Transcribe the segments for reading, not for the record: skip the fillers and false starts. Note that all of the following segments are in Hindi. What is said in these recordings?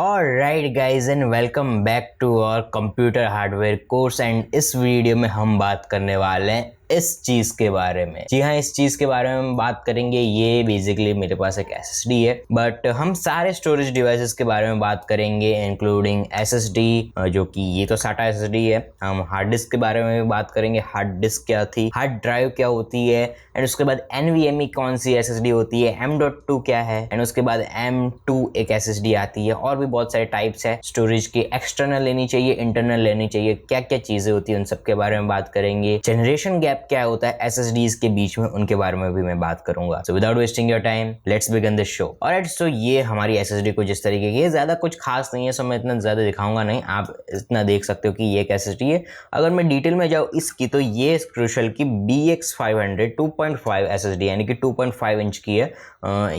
Alright guys and welcome back to our computer hardware course. And इस वीडियो में हम बात करने वाले हैं इस चीज के बारे में। जी हाँ, इस चीज के बारे में हम बात करेंगे। ये बेसिकली मेरे पास एक SSD है, बट हम सारे स्टोरेज डिवाइसेस के बारे में बात करेंगे इंक्लूडिंग SSD, जो कि ये तो SATA SSD है। हम हार्ड डिस्क के बारे में भी बात करेंगे, हार्ड डिस्क क्या थी, हार्ड ड्राइव क्या होती है, एंड उसके बाद NVMe कौन सी SSD होती है, M.2 क्या है, एंड उसके बाद M.2 एक SSD आती है। और भी बहुत सारे टाइप्स है स्टोरेज की, एक्सटर्नल लेनी चाहिए, इंटरनल लेनी चाहिए, क्या क्या चीजें होती है उन सब के बारे में बात करेंगे। जनरेशन गैप क्या होता है SSDs के बीच में, उनके बारे में भी मैं बात करूंगा। So without wasting your time let's begin this show. Alright, so ये हमारी SSD को जिस तरीके की, ज्यादा कुछ खास नहीं है, सो मैं इतना ज्यादा दिखाऊंगा नहीं। आप इतना देख सकते हो कि ये एक SSD है। अगर मैं डिटेल में जाऊँ इसकी, तो ये क्रूशल की BX500 2.5 SSD यानी कि 2.5 इंच की है।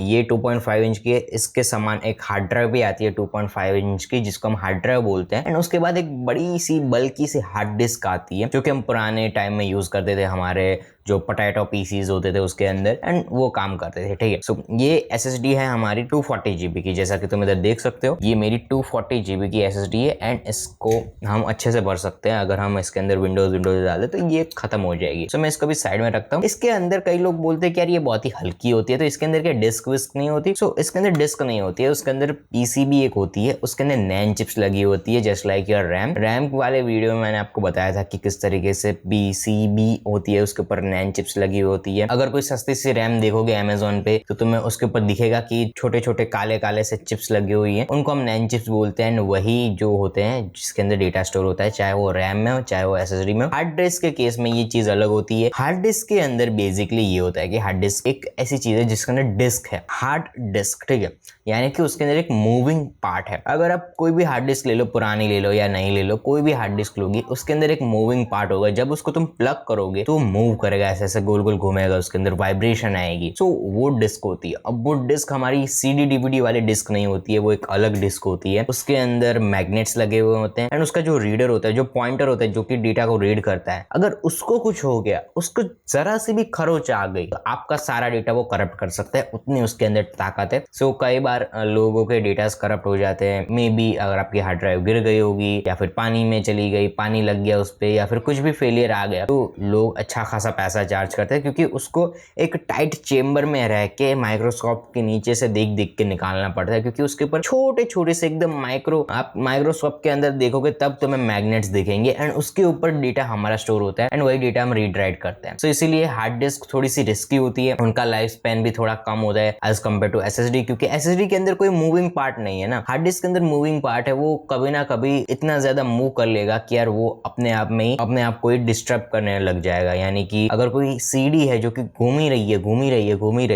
ये 2.5 इंच की है। इसके समान एक हार्ड ड्राइव भी आती है 2.5 इंच की, जिसको हम हार्ड ड्राइव बोलते हैं। एंड उसके बाद एक बड़ी सी बल्कि सी हार्ड डिस्क आती है, जो कि हम पुराने टाइम में यूज करते थे, हमारे जो पोटैटो PCs होते थे उसके अंदर, एंड वो काम करते थे। ठीक है, सो ये SSD है हमारी 240 GB की, जैसा कि तुम इधर देख सकते हो। ये मेरी 240 GB की SSD है। एंड इसको हम अच्छे से भर सकते हैं। अगर हम इसके अंदर विंडोज डालें तो ये खत्म हो जाएगी। सो मैं इसको भी साइड में रखता हूँ। इसके अंदर कई लोग बोलते हैं कि यार ये बहुत ही हल्की होती है, तो इसके अंदर क्या डिस्क विस्क नहीं होती? सो इसके अंदर डिस्क नहीं होती है, उसके अंदर PCB एक होती है, उसके अंदर नैन चिप्स लगी होती है, जस्ट लाइक योर रैम वाले वीडियो में मैंने आपको बताया था कि किस तरीके से PCB होती है, उसके ऊपर नैन चिप्स लगी होती है। अगर कोई सस्ती सी रैम देखोगे अमेजोन पे, तो तुम्हें उसके ऊपर दिखेगा कि छोटे छोटे काले काले से चिप्स लगी हुई हैं, उनको हम नैन चिप्स बोलते हैं। वही जो होते हैं जिसके अंदर डेटा स्टोर होता है, चाहे वो रैम में हो चाहे वो SSD में हो। हार्ड डिस्क के केस में ये चीज अलग होती है। हार्ड डिस्क के अंदर बेसिकली ये होता है कि हार्ड डिस्क एक ऐसी चीज है जिसके अंदर डिस्क है, हार्ड डिस्क। ठीक है, यानी कि उसके अंदर एक मूविंग पार्ट है। अगर आप कोई भी हार्ड डिस्क ले लो, पुरानी ले लो या नई ले लो, कोई भी हार्ड डिस्क लोगी, उसके अंदर एक मूविंग पार्ट होगा। जब उसको तुम प्लग करोगे तो मूव करेगा, ऐसे ऐसे गोल गोल घूमेगा, उसके अंदर वाइब्रेशन आएगी। सो वो डिस्क होती है। अब वो डिस्क हमारी CD DVD वाली डिस्क नहीं होती है, वो एक अलग डिस्क होती है। उसके अंदर मैग्नेट्स लगे हुए होते हैं, एंड उसका जो रीडर होता है, जो पॉइंटर होता है, जो कि डेटा को रीड करता है, अगर उसको कुछ हो गया, उसको जरा सी भी खरोच आ गई, तो आपका सारा डेटा वो करप्ट कर सकता है। उतनी उसके अंदर ताकत है। सो कई बार लोगों के डेटा करप्ट हो जाते हैं। मे बी अगर आपकी हार्ड ड्राइव गिर गई होगी, या फिर पानी में चली गई, पानी लग गया उस पर, या फिर कुछ भी फेलियर आ गया, तो लोग अच्छा खासा पैसा चार्ज करते हैं, क्योंकि उसको एक टाइट चेम्बर में रह के माइक्रोस्कोप के नीचे से देख देख के निकालना पड़ता है, क्योंकि उसके ऊपर छोटे छोटे से एकदम आप माइक्रोस्कोप के अंदर देखोगे तब तुम्हें मैग्नेट्स दिखेंगे, एंड उसके ऊपर डेटा हमारा स्टोर होता है, एंड वही डेटा हम रीड राइट करते हैं। सो इसीलिए हार्ड डिस्क थोड़ी सी रिस्की होती है, उनका लाइफ स्पैन भी थोड़ा कम होता है एज कम्पेयर टू SSD, क्योंकि SSD के अंदर कोई मूविंग पार्ट नहीं है ना। हार्ड डिस्क के अंदर मूविंग पार्ट है, वो कभी ना कभी इतना ज्यादा मूव कर लेगा कि यार वो अपने आप में ही अपने आप को ही डिस्टर्ब करने लग जाएगा। यानी कि अगर कोई CD है जो कि घूम ही रही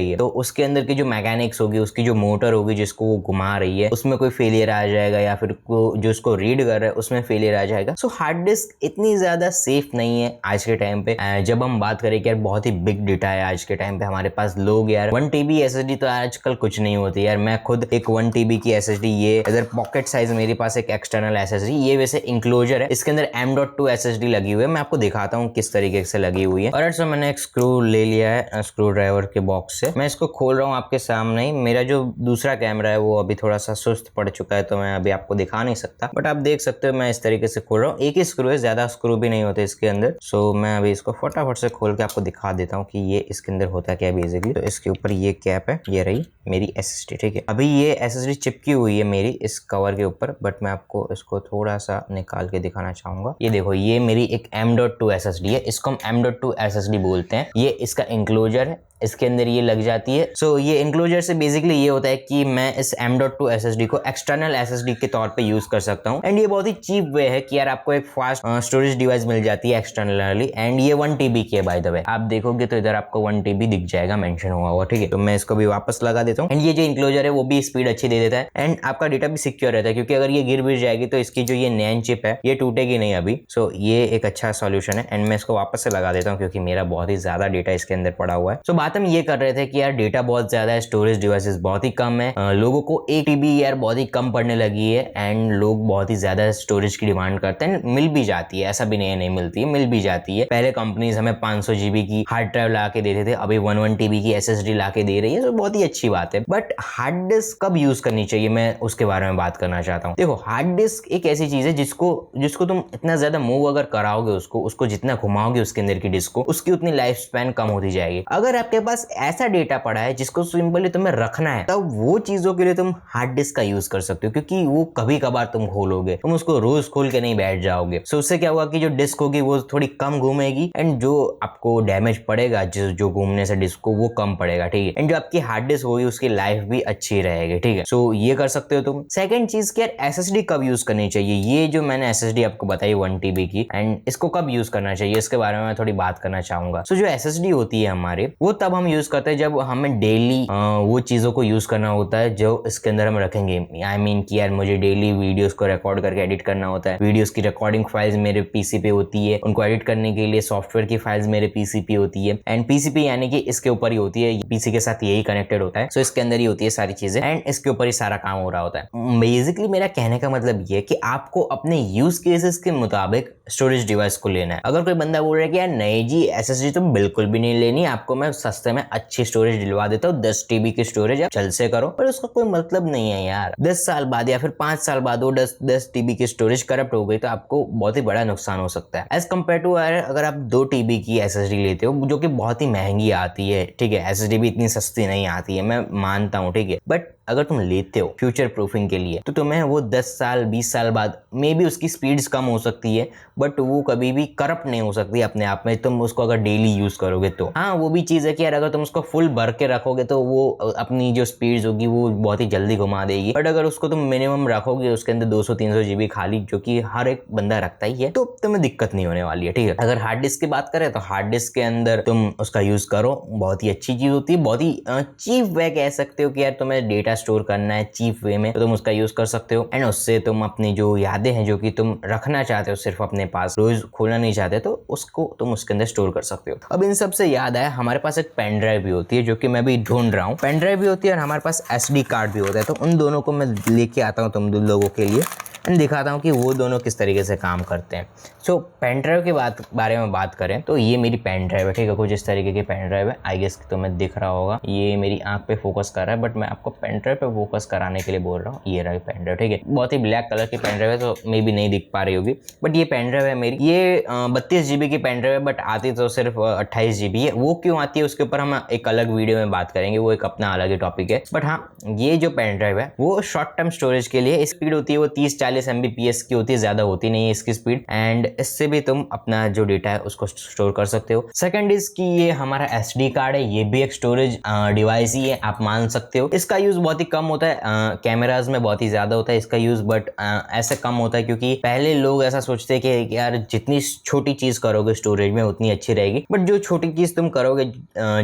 है, तो उसके अंदर की जो मैकेनिक्स होगी, उसकी जो मोटर होगी जिसको वो घुमा रही है, उसमें कोई फेलियर आ जाएगा, या फिर जो उसको रीड कर रहा है उसमें फेलियर आ जाएगा। सो हार्ड डिस्क इतनी ज्यादा सेफ नहीं है आज के टाइम पे। जब हम बात करें कि यार बहुत ही बिग डेटा है आज के टाइम पे हमारे पास, लोग यार 1 TB SSD तो आजकल कुछ नहीं होती यार। मैं खुद एक 1 TB की SSD, ये इधर पॉकेट साइज मेरे पास एक एक्सटर्नल SSD, ये वैसे इंक्लोजर है, इसके अंदर M.2 SSD लगी हुई है। मैं आपको दिखाता हूँ किस तरीके से लगी हुई है। और सो मैंने एक स्क्रू ले लिया है स्क्रू ड्राइवर के बॉक्स से। मैं इसको खोल रहा हूँ आपके सामने ही। मेरा जो दूसरा कैमरा है वो अभी थोड़ा सा सुस्त पड़ चुका है, तो मैं अभी आपको दिखा नहीं सकता, बट आप देख सकते हो मैं इस तरीके से खोल रहा हूँ। एक ही स्क्रू है, ज्यादा स्क्रू भी नहीं होते इसके अंदर। सो मैं अभी इसको फटाफट से खोल के आपको दिखा देता हूँ कि ये इसके अंदर होता क्या है बेसिकली। तो इसके ऊपर ये कैप है, ये रही मेरी SSD। ठीक है, अभी ये SSD चिपकी हुई है मेरी इस कवर के ऊपर, बट मैं आपको इसको थोड़ा सा निकाल के दिखाना चाहूंगा। ये देखो, ये मेरी एक M.2 SSD है, इसको हम M.2 SSD बोलते हैं। ये इसका इंक्लोजर है, इसके अंदर ये लग जाती है। सो ये इंक्लोजर से बेसिकली ये होता है कि मैं इस M.2 SSD को एक्सटर्नल SSD के तौर पे यूज कर सकता हूँ। एंड ये बहुत ही चीप वे है कि यार आपको एक फास्ट स्टोरेज डिवाइस मिल जाती है एक्सटर्नली। एंड ये 1 TB की है बाय द वे, आप देखोगे तो इधर आपको 1 TB दिख जाएगा मेंशन हुआ हुआ। ठीक है, तो मैं इसको भी वापस लगा देता हूँ। एंड ये जो इंक्लोजर है वो भी स्पीड अच्छी दे देता है, एंड आपका डेटा भी सिक्योर रहता है, क्योंकि अगर ये गिर भी जाएगी तो इसकी जो ये नैन चिप है ये टूटेगी नहीं अभी। सो ये एक अच्छा सॉल्यूशन है। एंड मैं इसको वापस से लगा देता हूँ, क्योंकि मेरा बहुत ही ज्यादा डेटा इसके अंदर पड़ा हुआ है। सो बात बात हम ये कर रहे थे कि यार डेटा बहुत ज्यादा है, स्टोरेज डिवाइसेस बहुत ही कम है, लोगों को 1 TB यार बहुत ही कम पड़ने लगी है एंड लोग बहुत ही ज्यादा स्टोरेज की डिमांड करते हैं। मिल भी जाती है, ऐसा भी नहीं मिलती है, मिल भी जाती है। पहले कंपनीज हमें 500 GB की हार्ड ड्राइव ला के देते थे, अभी 1 TB की SSD ला के दे रही है, तो बहुत ही अच्छी बात है। बट हार्ड डिस्क कब यूज करनी चाहिए, मैं उसके बारे में बात करना चाहता हूँ। देखो, हार्ड डिस्क एक ऐसी चीज है जिसको तुम इतना ज्यादा मूव अगर कराओगे, उसको जितना घुमाओगे उसके अंदर की डिस्क को, उसकी उतनी लाइफ स्पैन कम होती जाएगी। अगर आपके पास ऐसा डेटा पड़ा है जिसको सिंपली तुम्हें रखना है, तब वो चीजों के लिए तुम हार्ड डिस्क का यूज कर सकते हो, क्योंकि वो कभी कभार तुम खोलोगे, तुम उसको रोज खोल के नहीं बैठ जाओगे। सो उससे क्या होगा कि जो डिस्क होगी वो थोड़ी कम घूमेगी एंड जो आपको डैमेज पड़ेगा जो घूमने से डिस्क को, वो कम पड़ेगा, ठीक है। एंड जो आपकी हार्ड डिस्क होगी उसकी लाइफ भी अच्छी रहेगी, ठीक है। सो ये कर सकते हो तुम। सेकंड चीज कि यार SSD कब यूज करनी चाहिए, ये जो मैंने SSD आपको बताई 1 TB की, एंड इसको कब यूज करना चाहिए इसके बारे में मैं थोड़ी बात करना चाहूंगा। सो जो SSD होती है हमारे, वो तब हम यूज करते हैं जब हमें डेली वो चीजों को यूज करना होता है जो इसके अंदर हम रखेंगे। आई मीन कि यार मुझे डेली वीडियोस को रिकॉर्ड करके एडिट करना होता है, वीडियोस की रिकॉर्डिंग फाइल्स मेरे पीसी पे होती है, उनको एडिट करने के लिए सॉफ्टवेयर की फाइल्स मेरे पीसी पे होती है, एंड पीसी पे यानी कि इसके ऊपर ही होती है, पीसी के साथ यही कनेक्टेड होता है। सो इसके अंदर ही होती है सारी चीजें एंड इसके ऊपर ही सारा काम हो रहा होता है। बेसिकली मेरा कहने का मतलब ये है कि आपको अपने यूज केसेस के मुताबिक स्टोरेज डिवाइस को लेना है। अगर कोई बंदा बोल रहा है कि यार नहीं जी SSD तो बिल्कुल भी नहीं लेनी, आपको मैं सस्ते में अच्छी स्टोरेज दिलवा देता हूँ, 10 TB की स्टोरेज आप चल से करो, पर उसका कोई मतलब नहीं है यार। 10 साल बाद या फिर 5 साल बाद वो 10 TB की स्टोरेज करप्ट हो गई तो आपको बहुत ही बड़ा नुकसान हो सकता है। एज कम्पेयर टू अगर आप 2 TB की SSD लेते हो जो कि बहुत ही महंगी आती है, ठीक है, SSD भी इतनी सस्ती नहीं आती है, मैं मानता हूँ, ठीक है, बट अगर तुम लेते हो फ्यूचर प्रूफिंग के लिए तो तुम्हें वो 10 साल 20 साल बाद मे बी उसकी स्पीड्स कम हो सकती है, बट वो कभी भी करप्ट नहीं हो सकती अपने आप में, तुम उसको अगर डेली यूज करोगे तो। हाँ, वो भी चीज़ है कि यार अगर तुम उसको फुल भर के रखोगे तो वो अपनी जो स्पीड्स होगी वो बहुत ही जल्दी घुमा देगी, बट अगर उसको तुम मिनिमम रखोगे उसके अंदर 200-300 GB खाली, जो कि हर एक बंदा रखता ही है, तो तुम्हें दिक्कत नहीं होने वाली है, ठीक है। अगर हार्ड डिस्क की बात करें तो हार्ड डिस्क के अंदर तुम उसका यूज करो, बहुत ही अच्छी चीज होती है, बहुत ही चीप वे कह सकते हो कि यार तुम्हें डेटा स्टोर करना है चीप वे में, तो तुम उसका यूज कर सकते हो एंड उससे तुम अपनी जो यादें हैं जो कि तुम रखना चाहते हो सिर्फ अपने पास, रोज खोलना नहीं चाहते, तो उसको तुम उसके अंदर स्टोर कर सकते हो। अब इन सब से याद आया, हमारे पास एक पेन ड्राइव भी होती है जो कि मैं भी ढूंढ रहा हूँ। पेन ड्राइव भी होती है और हमारे पास SD कार्ड भी होता है, तो उन दोनों को मैं लेके आता हूँ तुम लोगों के लिए एंड दिखाता हूँ कि वो दोनों किस तरीके से काम करते हैं। सो पेन ड्राइव के बारे में बात करें तो ये मेरी पेन ड्राइव है, ठीक है, कुछ इस तरीके की पेन ड्राइव है। आई गेस तुम्हें दिख रहा होगा, ये मेरी आंख पे फोकस कर रहा है, बट मैं आपको पेन ड्राइव पे फोकस कराने के लिए बोल रहा हूँ। ये रहा पेन ड्राइव, ठीक है, बहुत ही ब्लैक कलर की पेन ड्राइव है, तो मे बी नहीं दिख पा रही होगी, बट ये पेन ड्राइव है मेरी। ये 32 GB की पेन ड्राइव है, बट आती तो सिर्फ 28 GB है। वो क्यों आती है उसके ऊपर हम एक अलग वीडियो में बात करेंगे, वो एक अपना अलग ही टॉपिक है। बट हाँ, ये जो पेन ड्राइव है वो शॉर्ट टर्म स्टोरेज के लिए, स्पीड होती है वो 30-40 MBPS की होती है, ज्यादा होती नहीं है इसकी स्पीड, एंड इससे भी तुम अपना जो डेटा है उसको स्टोर कर सकते हो। सेकंड इज कि ये हमारा SD कार्ड है, ये भी एक स्टोरेज डिवाइस ही है, आप मान सकते हो। इसका यूज बहुत ही कम होता है, कैमराज में बहुत ही ज्यादा होता है इसका यूज, बट ऐसे कम होता है क्योंकि पहले लोग ऐसा सोचते हैं कि यार जितनी छोटी चीज करोगे स्टोरेज में उतनी अच्छी रहेगी, बट जो छोटी चीज तुम करोगे,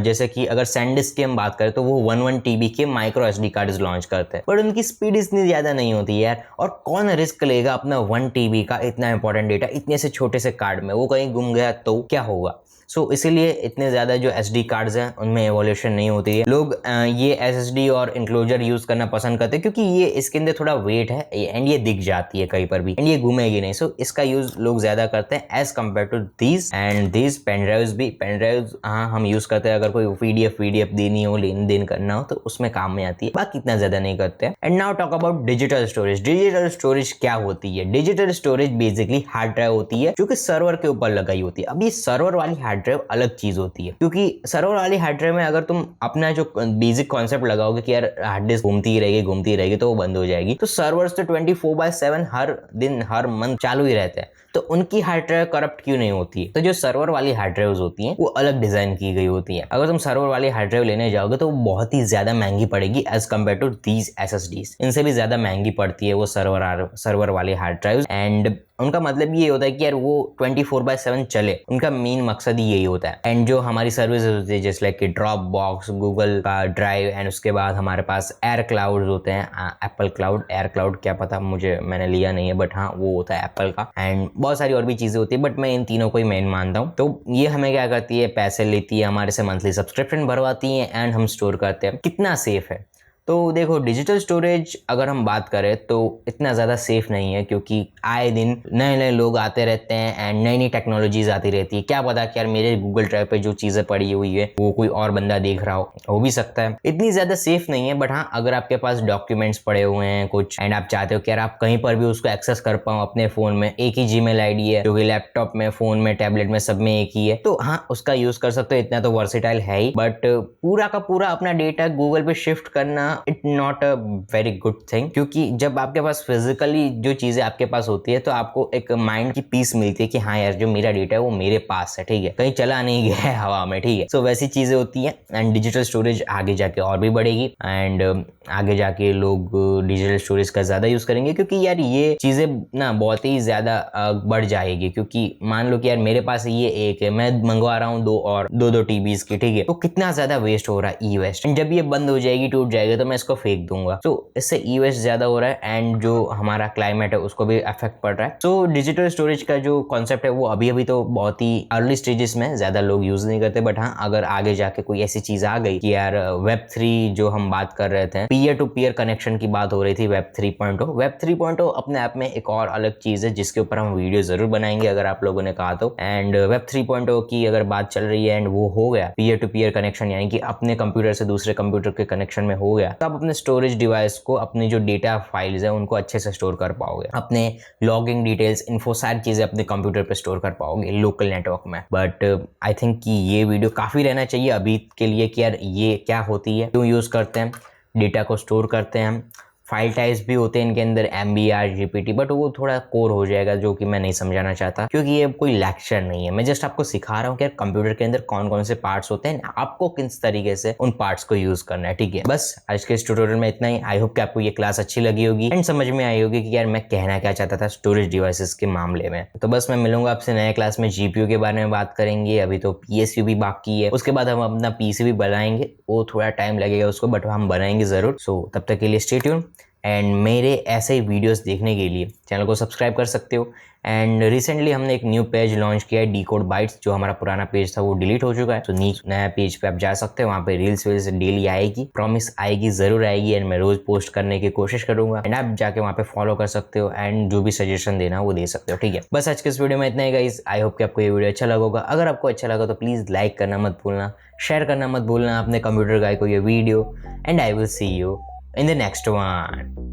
जैसे कि अगर सैनडिस्क की हम बात करें तो वो 1 TB के माइक्रो SD कार्ड लॉन्च करते हैं, बट उनकी स्पीड इतनी ज्यादा नहीं होती यार, और कौन रिस्क लेगा अपना 1 TB का इतना इंपॉर्टेंट डेटा इतने से छोटे से कार्ड में, वो कहीं गुम गया तो क्या होगा। सो इसीलिए इतने ज़्यादा जो SD कार्ड्स हैं उनमें एवोल्यूशन नहीं होती है। लोग ये SSD और इंक्लोजर यूज़ करना पसंद करते हैं क्योंकि ये इसके अंदर थोड़ा वेट है एंड ये दिख जाती है कहीं पर भी एंड ये घूमेगी नहीं। सो इसका यूज़ लोग ज़्यादा करते हैं as compare to these and these pen drives भी। पेन ड्राइव्स हाँ हम यूज़ करते हैं अगर कोई PDF देनी हो, लेन देन करना हो तो उसमें काम में आती है, बाकी इतना ज़्यादा नहीं करते हैं। And now talk about digital storage. Digital storage क्या होती है? Digital storage basically hard drive होती है जो कि सर्वर के ऊपर लगाई होती है। अब ये सर्वर वाली हार्ड ड्राइव अलग चीज होती है क्योंकि सर्वर वाली हार्ड ड्राइव में अगर तुम अपना जो बेसिक कॉन्सेप्ट लगाओगे कि यार हार्ड डिस्क घूमती रहेगी तो वो बंद हो जाएगी, तो सर्वर्स तो 24/7 हर दिन हर मंथ चालू ही रहते हैं, तो उनकी हार्ड ड्राइव करप्ट क्यों नहीं होती है? तो जो सर्वर वाली हार्ड ड्राइव्स होती हैं वो अलग डिजाइन की गई होती है। अगर तुम सर्वर वाली हार्ड ड्राइव लेने जाओगे तो वो बहुत ही ज्यादा महंगी पड़ेगी as compare to these SSDs। इनसे भी ज्यादा महंगी पड़ती है वो सर्वर वाली हार्ड ड्राइव एंड उनका मतलब ये होता है कि यार वो 24/7 चले, उनका मेन मकसद ही यही होता है। एंड जो हमारी सर्विसेज होती है जैसे लाइक कि ड्रॉप बॉक्स, गूगल का ड्राइव, एंड उसके बाद हमारे पास एयर क्लाउड होते हैं, एप्पल क्लाउड, एयर क्लाउड क्या पता, मुझे मैंने लिया नहीं है, बट हाँ वो होता है एप्पल का। एंड बहुत सारी और भी चीजें होती है, बट मैं इन तीनों को ही मेन मानता हूँ। तो ये हमें क्या करती है, पैसे लेती है हमारे से, मंथली सब्सक्रिप्शन भरवाती है एंड हम स्टोर करते हैं। कितना सेफ है? तो देखो, डिजिटल स्टोरेज अगर हम बात करें तो इतना ज़्यादा सेफ नहीं है, क्योंकि आए दिन नए नए लोग आते रहते हैं एंड नई नई टेक्नोलॉजीज आती रहती है। क्या पता कि यार मेरे गूगल ड्राइव पे जो चीज़ें पड़ी हुई है वो कोई और बंदा देख रहा हो भी सकता है। इतनी ज़्यादा सेफ नहीं है, बट हाँ अगर आपके पास डॉक्यूमेंट्स पड़े हुए हैं कुछ एंड आप चाहते हो कि यार आप कहीं पर भी उसको एक्सेस कर पाओ अपने फ़ोन में, एक ही जीमेल आईडी है जो कि लैपटॉप में, फ़ोन में, टैबलेट में, सब में एक ही है, तो हाँ उसका यूज़ कर सकते हो। इतना तो वर्सेटाइल है ही, बट पूरा का पूरा अपना डेटा गूगल पे शिफ्ट करना it not a very good thing, क्योंकि जब आपके पास फिजिकली जो चीजें आपके पास होती है तो आपको एक माइंड की पीस मिलती है कि हाँ यार जो मेरा डेटा है वो मेरे पास है, ठीक है, कहीं चला नहीं गया है हवा में, ठीक है। सो वैसी चीजें होती हैं। एंड डिजिटल स्टोरेज आगे जाके और भी बढ़ेगी एंड आगे जाके लोग डिजिटल स्टोरेज का ज्यादा यूज करेंगे, क्योंकि यार ये चीजें ना बहुत ही ज्यादा बढ़ जाएगी। क्योंकि मान लो कि यार मेरे पास ये एक है, मैं मंगवा रहा हूँ 2 और 2 टीबीज की, ठीक है, तो कितना ज्यादा वेस्ट हो रहा है, ई वेस्ट। जब ये बंद हो जाएगी, टूट जाएगा, तो मैं इसको फेंक दूंगा। तो इससे ई वेस्ट ज्यादा हो रहा है एंड जो हमारा क्लाइमेट है उसको भी इफेक्ट पड़ रहा है। सो डिजिटल स्टोरेज का जो कॉन्सेप्ट है वो अभी तो बहुत ही अर्ली स्टेजेस में, ज्यादा लोग यूज नहीं करते, बट हाँ अगर आगे जाके कोई ऐसी चीज आ गई कि यार Web3 जो हम बात कर रहे थे, पीयर टू पीयर कनेक्शन की बात हो रही थी, Web 3.0 अपने आप में एक और अलग चीज है जिसके ऊपर हम वीडियो जरूर बनाएंगे अगर आप लोगों ने कहा तो। एंड Web 3.0 की अगर बात चल रही है एंड वो हो गया पीयर टू पीयर कनेक्शन, यानी कि अपने कंप्यूटर से दूसरे कंप्यूटर के कनेक्शन में हो गया, तो आप अपने स्टोरेज डिवाइस को, अपनी जो डेटा फाइल्स है उनको अच्छे से स्टोर कर पाओगे, अपने लॉगिंग डिटेल्स, इन्फो, सारी चीजें अपने कंप्यूटर पे स्टोर कर पाओगे लोकल नेटवर्क में। बट आई थिंक कि ये वीडियो काफी रहना चाहिए अभी के लिए कि यार ये क्या होती है, क्यों यूज करते हैं, डेटा को स्टोर करते हैं हम, फाइल टाइप्स भी होते हैं इनके अंदर, MBR, GPT, बट वो थोड़ा कोर हो जाएगा जो कि मैं नहीं समझाना चाहता, क्योंकि ये कोई लेक्चर नहीं है। मैं जस्ट आपको सिखा रहा हूँ कि यार कंप्यूटर के अंदर कौन कौन से पार्ट्स होते हैं, आपको किस तरीके से उन पार्ट्स को यूज करना है, ठीक है। बस आज के इस ट्यूटोरियल में इतना ही। आई होप कि आपको ये क्लास अच्छी लगी होगी एंड समझ में आई होगी कि यार मैं कहना क्या चाहता था स्टोरेज डिवाइसेस के मामले में। तो बस मैं मिलूंगा आपसे नए क्लास में, GPU के बारे में बात करेंगे, अभी तो PSU भी बाकी है, उसके बाद हम अपना PC भी बनाएंगे, वो थोड़ा टाइम लगेगा उसको, बट हम बनाएंगे जरूर। सो तब तक के लिए स्टे ट्यून एंड मेरे ऐसे ही वीडियोस देखने के लिए चैनल को सब्सक्राइब कर सकते हो। एंड रिसेंटली हमने एक न्यू पेज लॉन्च किया है, डिकोड बाइट्स, जो हमारा पुराना पेज था वो डिलीट हो चुका है, तो नया पेज पे आप जा सकते हो, वहाँ पे रील्स वील्स डेली आएगी, प्रॉमिस आएगी, जरूर आएगी, एंड मैं रोज पोस्ट करने की कोशिश करूंगा एंड आप जाके वहाँ पे फॉलो कर सकते हो एंड जो भी सजेशन देना वो दे सकते हो, ठीक है। बस आज के इस वीडियो में इतना ही गाइस। आई होप कि आपको ये वीडियो अच्छा लगा होगा। अगर आपको अच्छा लगा तो प्लीज लाइक करना मत भूलना, शेयर करना मत भूलना अपने कंप्यूटर गाय को ये video, and I will see you in the next one.